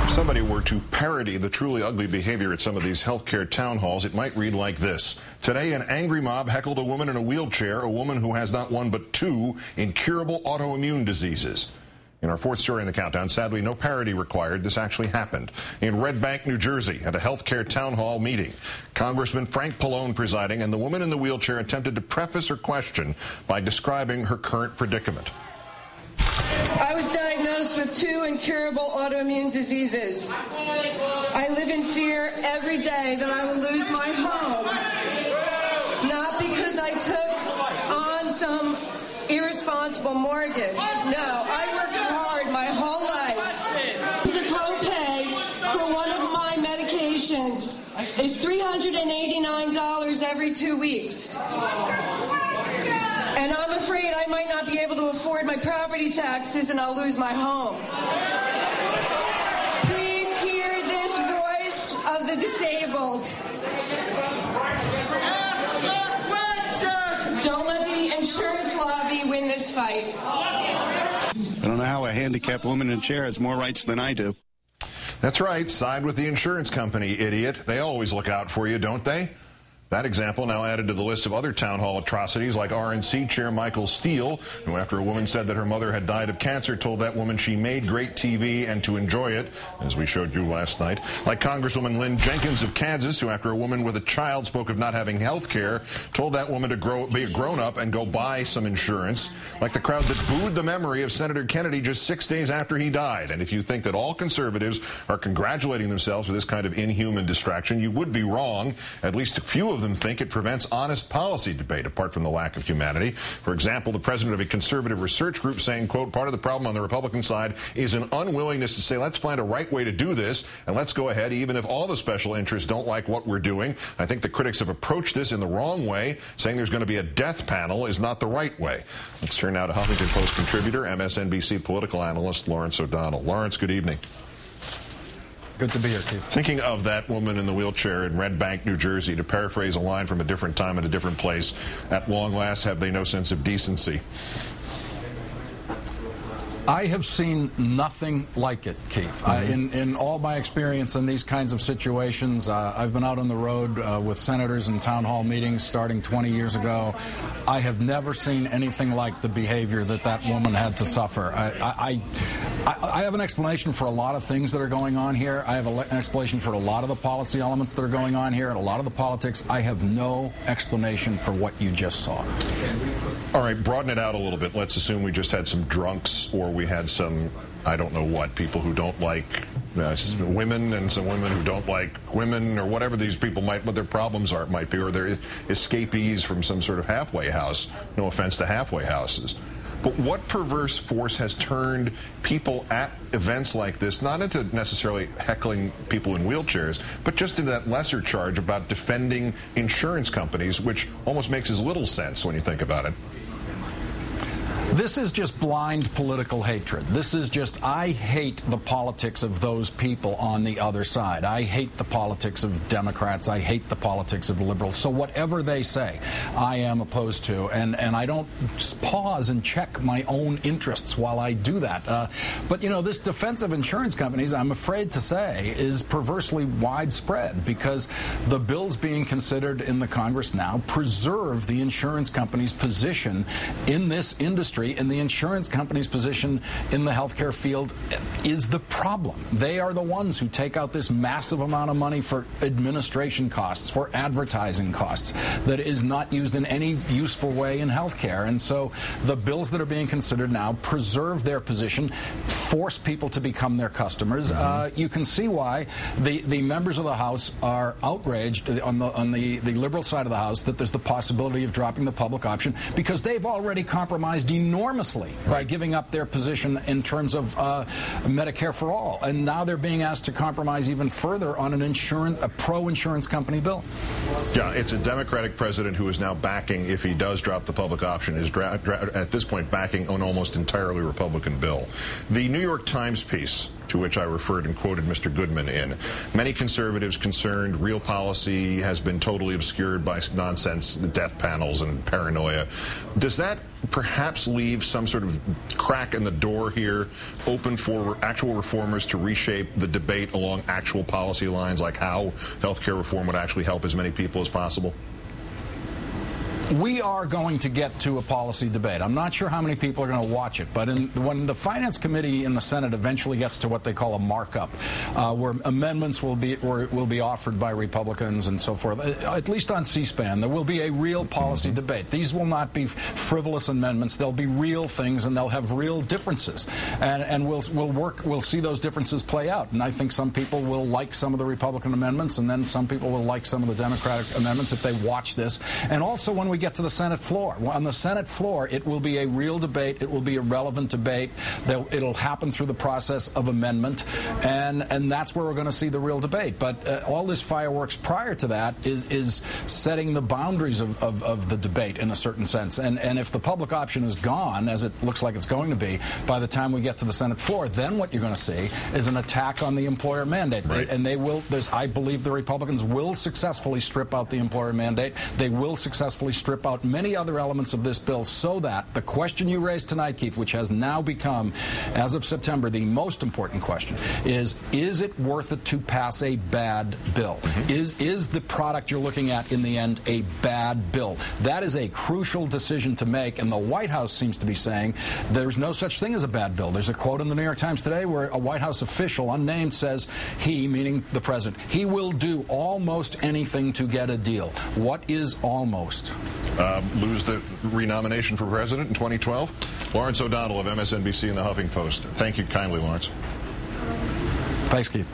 If somebody were to parody the truly ugly behavior at some of these healthcare town halls, it might read like this. Today, an angry mob heckled a woman in a wheelchair, a woman who has not one but two incurable autoimmune diseases. In our fourth story in the countdown, sadly, no parody required. This actually happened in Red Bank, New Jersey, at a healthcare town hall meeting. Congressman Frank Pallone presiding, and the woman in the wheelchair attempted to preface her question by describing her current predicament. I was diagnosed with two incurable autoimmune diseases. I live in fear every day that I will lose my home. Not because I took on some irresponsible mortgage. No, I worked hard my whole life. The copay for one of my medications is $389 every 2 weeks. And I'm afraid I might not be able to afford my property taxes and I'll lose my home. Please hear this voice of the disabled. Don't let the insurance lobby win this fight. I don't know how a handicapped woman in a chair has more rights than I do. That's right. Side with the insurance company, idiot. They always look out for you, don't they? That example now added to the list of other town hall atrocities like RNC Chair Michael Steele, who after a woman said that her mother had died of cancer told that woman she made great TV and to enjoy it, as we showed you last night. Like Congresswoman Lynn Jenkins of Kansas, who after a woman with a child spoke of not having health care, told that woman to be a grown-up and go buy some insurance. Like the crowd that booed the memory of Senator Kennedy just 6 days after he died. And if you think that all conservatives are congratulating themselves for this kind of inhuman distraction, you would be wrong. At least a few of them think it prevents honest policy debate, apart from the lack of humanity. For example, the president of a conservative research group saying, quote, part of the problem on the Republican side is an unwillingness to say, let's find a right way to do this, and let's go ahead, even if all the special interests don't like what we're doing. I think the critics have approached this in the wrong way. Saying there's going to be a death panel is not the right way. Let's turn now to Huffington Post contributor, MSNBC political analyst Lawrence O'Donnell. Lawrence, good evening. Good to be here, Keith. Thinking of that woman in the wheelchair in Red Bank, New Jersey, to paraphrase a line from a different time and a different place, at long last have they no sense of decency? I have seen nothing like it, Keith. In all my experience in these kinds of situations, I've been out on the road with senators in town hall meetings starting 20 years ago. I have never seen anything like the behavior that that woman had to suffer. I have an explanation for a lot of things that are going on here. I have an explanation for a lot of the policy elements that are going on here and a lot of the politics. I have no explanation for what you just saw. All right, broaden it out a little bit. Let's assume we just had some drunks, or we had some, I don't know what, people who don't like women, and some women who don't like women, or whatever these people might, what their problems might be, or they're escapees from some sort of halfway house. No offense to halfway houses. But what perverse force has turned people at events like this, not into necessarily heckling people in wheelchairs, but just into that lesser charge about defending insurance companies, which almost makes as little sense when you think about it? This is just blind political hatred. This is just, I hate the politics of those people on the other side. I hate the politics of Democrats. I hate the politics of liberals. So whatever they say, I am opposed to. And I don't pause and check my own interests while I do that. But, you know, this defense of insurance companies, I'm afraid to say, is perversely widespread because the bills being considered in the Congress now preserve the insurance company's position in this industry. And the insurance company's position in the healthcare field is the problem. They are the ones who take out this massive amount of money for administration costs, for advertising costs, that is not used in any useful way in healthcare. And so the bills that are being considered now preserve their position, force people to become their customers. You can see why the members of the House are outraged on the liberal side of the House that there's the possibility of dropping the public option, because they've already compromised enormously by giving up their position in terms of Medicare for all, and now they're being asked to compromise even further on a pro-insurance company bill. Yeah, it's a Democratic president who is now backing, if he does drop the public option, is at this point backing an almost entirely Republican bill. The New York Times piece to which I referred and quoted Mr. Goodman in. Many conservatives concerned real policy has been totally obscured by nonsense, the death panels and paranoia. Does that perhaps leave some sort of crack in the door here, open for actual reformers to reshape the debate along actual policy lines, like how health care reform would actually help as many people as possible? We are going to get to a policy debate. I'm not sure how many people are going to watch it, but when the Finance Committee in the Senate eventually gets to what they call a markup, where amendments will be offered by Republicans and so forth, at least on C-SPAN, there will be a real policy debate. These will not be frivolous amendments. They'll be real things, and they'll have real differences. And we'll see those differences play out. And I think some people will like some of the Republican amendments, and then some people will like some of the Democratic amendments if they watch this. And also when we get to the Senate floor. On the Senate floor, it will be a real debate. It will be a relevant debate. It'll happen through the process of amendment, and that's where we're going to see the real debate. But all this fireworks prior to that is setting the boundaries of the debate in a certain sense. And if the public option is gone, as it looks like it's going to be, by the time we get to the Senate floor, then what you're going to see is an attack on the employer mandate. Right. And they will. I believe the Republicans will successfully strip out the employer mandate. They will successfully strip out many other elements of this bill, so that the question you raised tonight, Keith, which has now become, as of September, the most important question, is it worth it to pass a bad bill? Is the product you're looking at in the end a bad bill? That is a crucial decision to make, and the White House seems to be saying there's no such thing as a bad bill. There's a quote in the New York Times today where a White House official, unnamed, says he, meaning the president, he will do almost anything to get a deal. What is almost? Lose the renomination for president in 2012? Lawrence O'Donnell of MSNBC and the Huffington Post. Thank you kindly, Lawrence. Thanks, Keith.